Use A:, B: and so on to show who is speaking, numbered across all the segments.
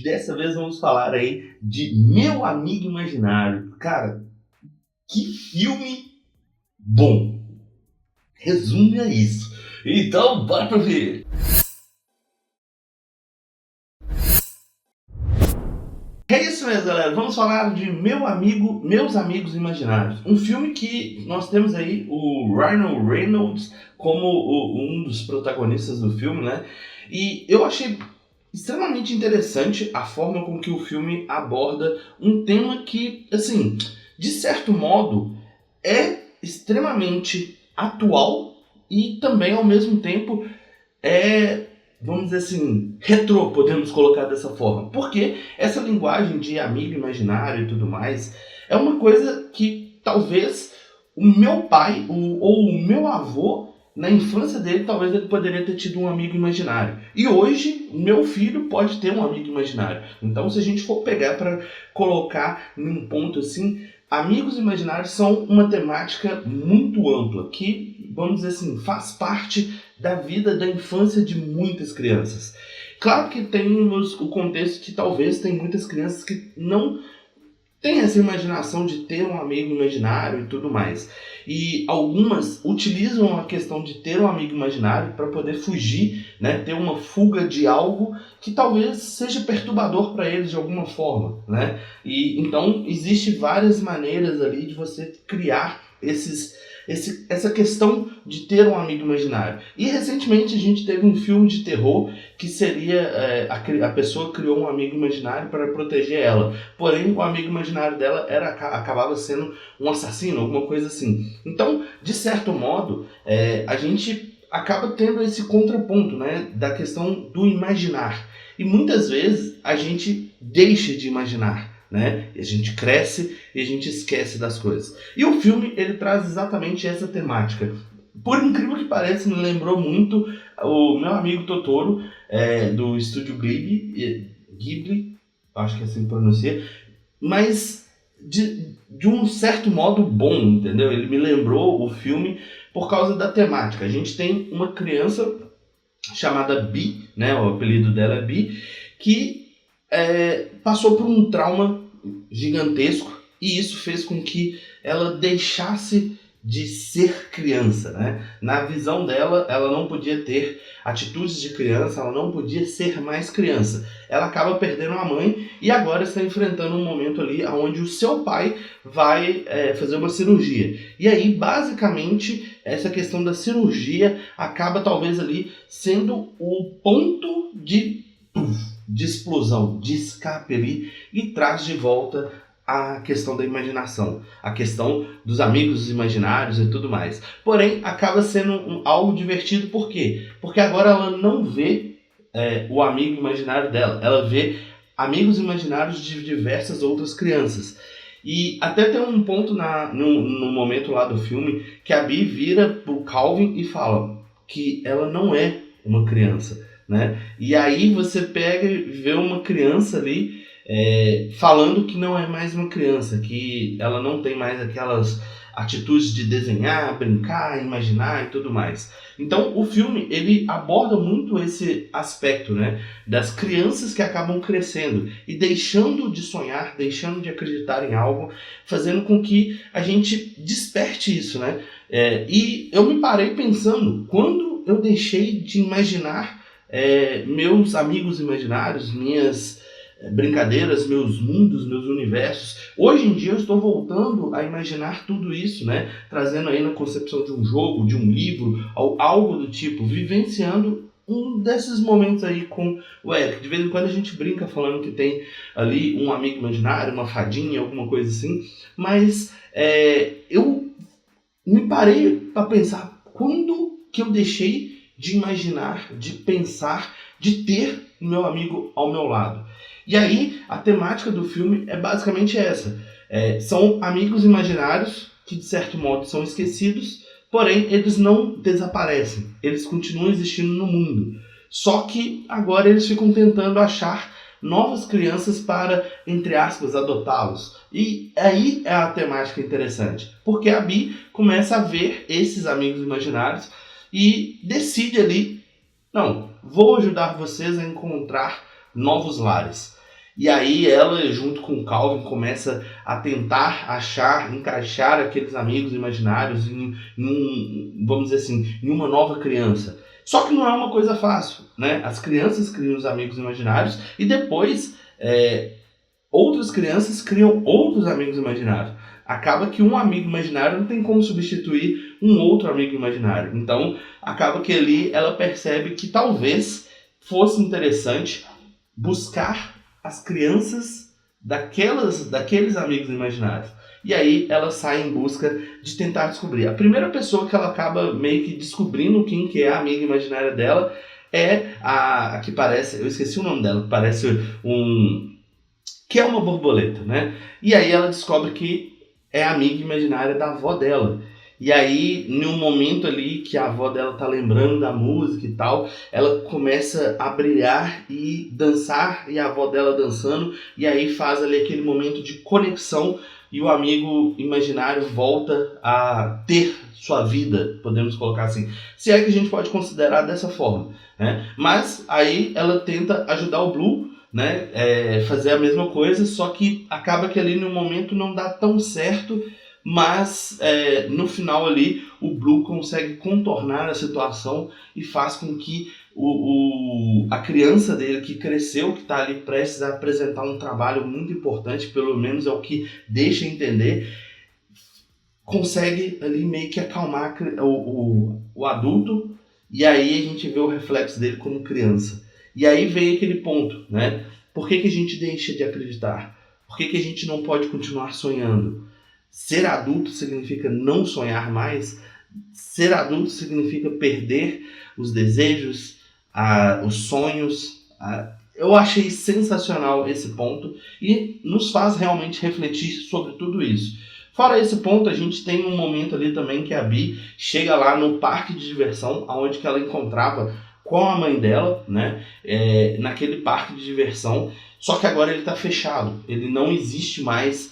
A: dessa vez vamos falar aí de Meu Amigo Imaginário. Cara, que filme bom! Resume a isso. Então, bora pra ver! É isso mesmo, galera. Vamos falar de Meus Amigos Imaginários. Um filme que nós temos aí o Ryan Reynolds como um dos protagonistas do filme, né? E eu achei extremamente interessante a forma com que o filme aborda um tema que, assim, de certo modo, é extremamente atual e também, ao mesmo tempo, vamos dizer assim, retrô, podemos colocar dessa forma. Porque essa linguagem de amigo imaginário e tudo mais é uma coisa que talvez o meu pai ou o meu avô, na infância dele, talvez ele poderia ter tido um amigo imaginário. E hoje, meu filho pode ter um amigo imaginário. Então, se a gente for pegar para colocar num ponto assim, amigos imaginários são uma temática muito ampla, que, vamos dizer assim, faz parte da vida da infância de muitas crianças. Claro que temos o contexto que talvez tem muitas crianças que não têm essa imaginação de ter um amigo imaginário e tudo mais. E algumas utilizam a questão de ter um amigo imaginário para poder fugir, né? Ter uma fuga de algo que talvez seja perturbador para eles de alguma forma, né? E então existe várias maneiras ali de você criar essa questão de ter um amigo imaginário. E recentemente a gente teve um filme de terror que seria a pessoa criou um amigo imaginário para proteger ela. Porém, o amigo imaginário dela acabava sendo um assassino, alguma coisa assim. Então, de certo modo, a gente acaba tendo esse contraponto, né, da questão do imaginar. E muitas vezes a gente deixa de imaginar, né? A gente cresce e a gente esquece das coisas. E o filme, ele traz exatamente essa temática. Por incrível que pareça, me lembrou muito o Meu Amigo Totoro, do estúdio Ghibli, acho que é assim que pronuncia, mas de um certo modo bom, entendeu? Ele me lembrou o filme por causa da temática. A gente tem uma criança chamada Bee, né? O apelido dela é Bee, que passou por um trauma gigantesco e isso fez com que ela deixasse de ser criança, né? Na visão dela, ela não podia ter atitudes de criança, ela não podia ser mais criança. Ela acaba perdendo a mãe e agora está enfrentando um momento ali onde o seu pai vai fazer uma cirurgia. E aí, basicamente, essa questão da cirurgia acaba talvez ali sendo o ponto de explosão, de escape ali e traz de volta a questão da imaginação, a questão dos amigos imaginários e tudo mais. Porém, acaba sendo algo divertido, por quê? Porque agora ela não vê o amigo imaginário dela, ela vê amigos imaginários de diversas outras crianças. E até tem um ponto no momento lá do filme que a Bee vira pro Calvin e fala que ela não é uma criança, né? E aí você pega e vê uma criança ali falando que não é mais uma criança, que ela não tem mais aquelas atitudes de desenhar, brincar, imaginar e tudo mais. Então o filme, ele aborda muito esse aspecto, né, das crianças que acabam crescendo e deixando de sonhar, deixando de acreditar em algo, fazendo com que a gente desperte isso, né? E eu me parei pensando, quando eu deixei de imaginar meus amigos imaginários, minhas brincadeiras, meus mundos, meus universos. Hoje em dia eu estou voltando a imaginar tudo isso, né? Trazendo aí na concepção de um jogo, de um livro, ou algo do tipo, vivenciando um desses momentos aí com o Eric. De vez em quando a gente brinca falando que tem ali um amigo imaginário, uma fadinha, alguma coisa assim, mas eu me parei para pensar quando que eu deixei de imaginar, de pensar, de ter meu amigo ao meu lado. E aí, a temática do filme é basicamente essa. São amigos imaginários que, de certo modo, são esquecidos, porém, eles não desaparecem. Eles continuam existindo no mundo. Só que agora eles ficam tentando achar novas crianças para, entre aspas, adotá-los. E aí é a temática interessante. Porque a Bee começa a ver esses amigos imaginários e decide ali, não, vou ajudar vocês a encontrar novos lares. E aí ela, junto com o Calvin, começa a tentar encaixar aqueles amigos imaginários vamos dizer assim, em uma nova criança. Só que não é uma coisa fácil, né? As crianças criam os amigos imaginários e depois outras crianças criam outros amigos imaginários. Acaba que um amigo imaginário não tem como substituir um outro amigo imaginário. Então, acaba que ali ela percebe que talvez fosse interessante buscar as crianças daqueles amigos imaginários. E aí ela sai em busca de tentar descobrir. A primeira pessoa que ela acaba meio que descobrindo quem que é a amiga imaginária dela é a que parece, eu esqueci o nome dela, parece que é uma borboleta, né? E aí ela descobre que é a amiga imaginária da avó dela. E aí, em um momento ali que a avó dela tá lembrando da música e tal, ela começa a brilhar e dançar, e a avó dela dançando, e aí faz ali aquele momento de conexão, e o amigo imaginário volta a ter sua vida, podemos colocar assim. Se é que a gente pode considerar dessa forma, né? Mas aí ela tenta ajudar o Blue, né? Fazer a mesma coisa, só que acaba que ali no momento não dá tão certo, mas no final ali o Blue consegue contornar a situação e faz com que a criança dele que cresceu, que está ali prestes a apresentar um trabalho muito importante, pelo menos é o que deixa entender, consegue ali meio que acalmar o adulto, e aí a gente vê o reflexo dele como criança. E aí vem aquele ponto, né? Por que a gente deixa de acreditar? Por que a gente não pode continuar sonhando? Ser adulto significa não sonhar mais? Ser adulto significa perder os desejos, os sonhos? Eu achei sensacional esse ponto e nos faz realmente refletir sobre tudo isso. Fora esse ponto, a gente tem um momento ali também que a Bee chega lá no parque de diversão, onde que ela encontrava com a mãe dela, né, naquele parque de diversão, só que agora ele está fechado, ele não existe mais,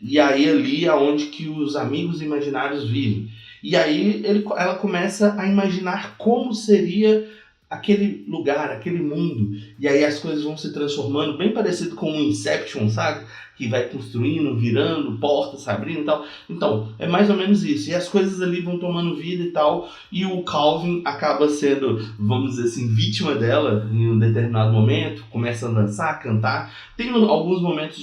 A: e aí ali é onde que os amigos imaginários vivem. E aí ela começa a imaginar como seria aquele lugar, aquele mundo, e aí as coisas vão se transformando, bem parecido com o Inception, sabe? Que vai construindo, virando, portas se abrindo e tal. Então, é mais ou menos isso. E as coisas ali vão tomando vida e tal, e o Calvin acaba sendo, vamos dizer assim, vítima dela em um determinado momento, começa a dançar, a cantar. Tem alguns momentos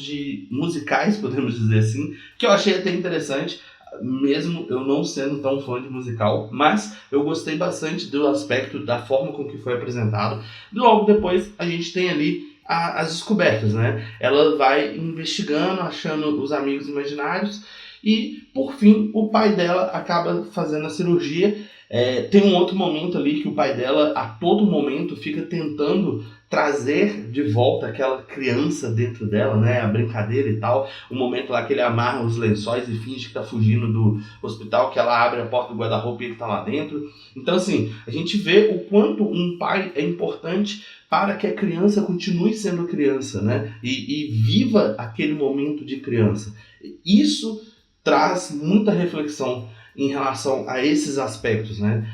A: musicais, podemos dizer assim, que eu achei até interessante, mesmo eu não sendo tão fã de musical, mas eu gostei bastante do aspecto, da forma com que foi apresentado. E logo depois a gente tem ali as descobertas, né? Ela vai investigando, achando os amigos imaginários e, por fim, o pai dela acaba fazendo a cirurgia. Tem um outro momento ali que o pai dela, a todo momento, fica tentando trazer de volta aquela criança dentro dela, né, a brincadeira e tal, o momento lá que ele amarra os lençóis e finge que tá fugindo do hospital, que ela abre a porta do guarda-roupa e ele tá lá dentro. Então assim, a gente vê o quanto um pai é importante para que a criança continue sendo criança, né, e viva aquele momento de criança. Isso traz muita reflexão em relação a esses aspectos, né?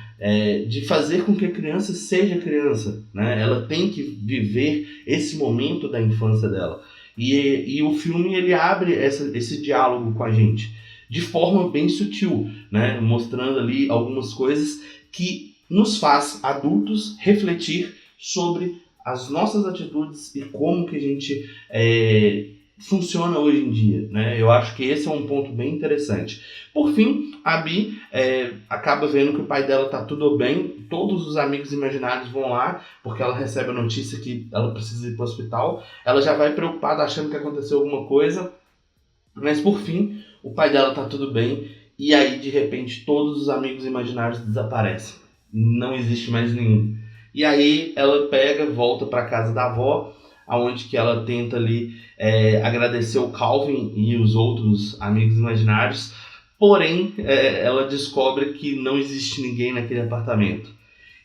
A: De fazer com que a criança seja criança, né? Ela tem que viver esse momento da infância dela. E o filme ele abre esse diálogo com a gente de forma bem sutil, né? Mostrando ali algumas coisas que nos faz adultos refletir sobre as nossas atitudes e como que a gente funciona hoje em dia, né? Eu acho que esse é um ponto bem interessante. Por fim, a Bee acaba vendo que o pai dela tá tudo bem, todos os amigos imaginários vão lá, porque ela recebe a notícia que ela precisa ir para o hospital. Ela já vai preocupada, achando que aconteceu alguma coisa, mas por fim, o pai dela tá tudo bem, e aí de repente todos os amigos imaginários desaparecem. Não existe mais nenhum. E aí ela volta para casa da avó, aonde que ela tenta ali agradecer o Calvin e os outros amigos imaginários, porém ela descobre que não existe ninguém naquele apartamento.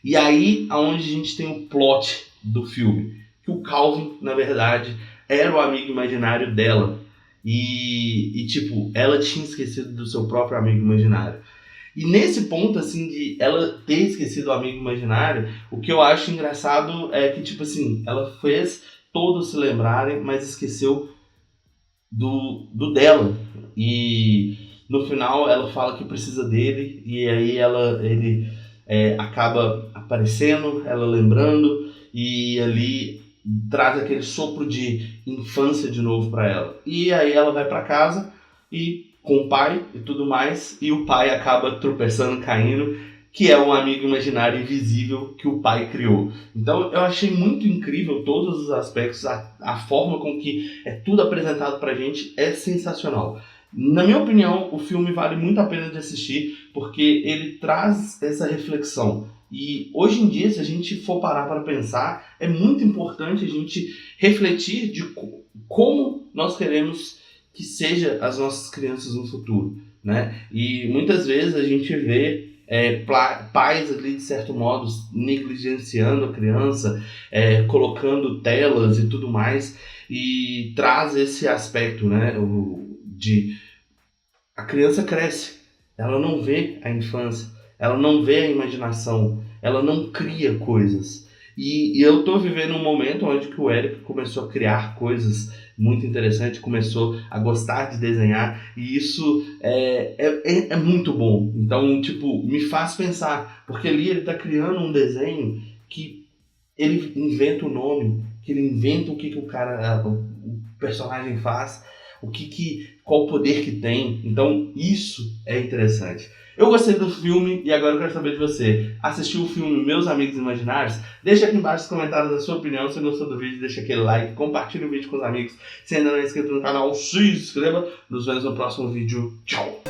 A: E aí aonde a gente tem o plot do filme, que o Calvin, na verdade, era o amigo imaginário dela, e tipo, ela tinha esquecido do seu próprio amigo imaginário. E nesse ponto, assim, de ela ter esquecido o amigo imaginário, o que eu acho engraçado é que, tipo assim, ela fez todos se lembrarem, mas esqueceu do dela. E no final ela fala que precisa dele, e aí ele acaba aparecendo, ela lembrando, e ali traz aquele sopro de infância de novo para ela. E aí ela vai para casa e com o pai e tudo mais, e o pai acaba tropeçando, caindo, que é um amigo imaginário invisível que o pai criou. Então eu achei muito incrível todos os aspectos, a forma com que é tudo apresentado pra gente é sensacional. Na minha opinião, o filme vale muito a pena de assistir, porque ele traz essa reflexão. E hoje em dia, se a gente for parar para pensar, é muito importante a gente refletir de como nós queremos que sejam as nossas crianças no futuro, né? E muitas vezes a gente vê pais ali, de certo modo, negligenciando a criança, colocando telas e tudo mais, e traz esse aspecto, né, de a criança cresce, ela não vê a infância, ela não vê a imaginação, ela não cria coisas. E eu tô vivendo um momento onde que o Eric começou a criar coisas muito interessantes, começou a gostar de desenhar, e isso é muito bom. Então, tipo, me faz pensar, porque ali ele tá criando um desenho que ele inventa o nome, que ele inventa o que o personagem faz, qual o poder que tem. Então isso é interessante. Eu gostei do filme e agora eu quero saber de você. Assistiu o filme Meus Amigos Imaginários? Deixa aqui embaixo nos comentários a sua opinião. Se gostou do vídeo, deixa aquele like, compartilha o vídeo com os amigos. Se ainda não é inscrito no canal, se inscreva. Nos vemos no próximo vídeo. Tchau!